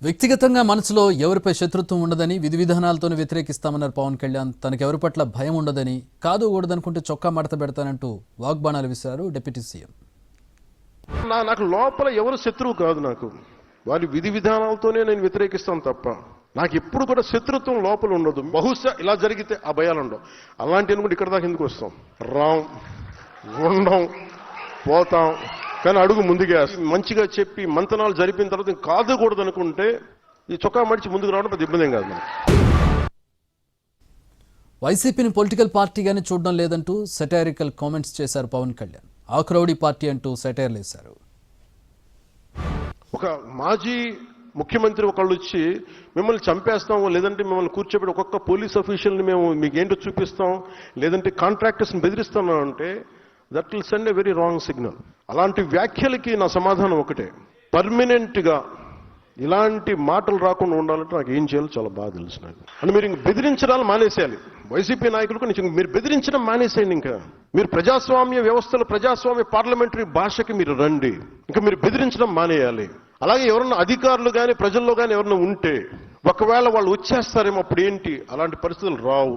వ్యక్తిగతంగా మనసులో ఎవరిపై శత్రుత్వం ఉండదని విధి విధానాలతోనే వ్యతిరేకిస్తామన్నారు పవన్ కళ్యాణ్. తనకెవరి పట్ల భయం ఉండదని, కాదు కూడదనుకుంటే చొక్కా మడత పెడతానంటూ వాగ్బాణాలు విసిరారు డిప్యూటీ సీఎం. నాకు లోపల ఎవరు శత్రువు కాదు. నాకు వారి విధి విధానాలతోనే నేను వ్యతిరేకిస్తాను తప్ప నాకు ఎప్పుడు కూడా శత్రుత్వం లోపల ఉండదు. బహుశా ఇలా జరిగితే ఆ భయాలు ఉండవు. అలాంటి అనుకుంటే ఇక్కడ దాకా ఎందుకు వస్తాం? రాం, ఉండం, పోతాం. కానీ అడుగు ముందుగా మంచిగా చెప్పి మంతనాలు జరిపిన తర్వాత కాదుకూడదు అనుకుంటే ఈ చొక్కా మడిచి ముందుకు రావడం పెద్ద ఇబ్బంది ఏం కాదు. వైసీపీని పొలిటికల్ పార్టీగానే చూడడం లేదంటూ సెటైరికల్ కామెంట్స్ చేశారు పవన్ కళ్యాణ్. ఆక్రౌడీ పార్టీ అంటూ సెటైర్లు వేశారు. ఒక మాజీ ముఖ్యమంత్రి ఒకళ్ళు వచ్చి మిమ్మల్ని చంపేస్తాం, లేదంటే మిమ్మల్ని కూర్చోబెట్టి ఒక్కొక్క పోలీస్ అఫీషియల్ని మేము మీకు ఏంటో చూపిస్తాం, లేదంటే కాంట్రాక్టర్స్ని బెదిరిస్తాం అంటే that will send a very wrong signal. అలాంటి వ్యాఖ్యలకి నా సమాధానం ఒకటే, పర్మనెంట్గా ఇలాంటి మాటలు రాకుండా ఉండాలంటే నాకు ఏం చేయాలో చాలా బాగా తెలుసు నాకు. అంటే మీరు ఇంక బెదిరించడాలు మానేసేయాలి. వైసీపీ నాయకులకు మీరు బెదిరించడం మానేసేయండి. ఇంకా మీరు ప్రజాస్వామ్య వ్యవస్థలో ప్రజాస్వామ్య పార్లమెంటరీ భాషకి మీరు రండి. ఇంకా మీరు బెదిరించడం మానేయాలి. అలాగే ఎవరన్నా అధికారులు కానీ ప్రజల్లో కానీ ఎవరన్నా ఉంటే ఒకవేళ వాళ్ళు వచ్చేస్తారేమో అప్పుడు ఏంటి, అలాంటి పరిస్థితులు రావు.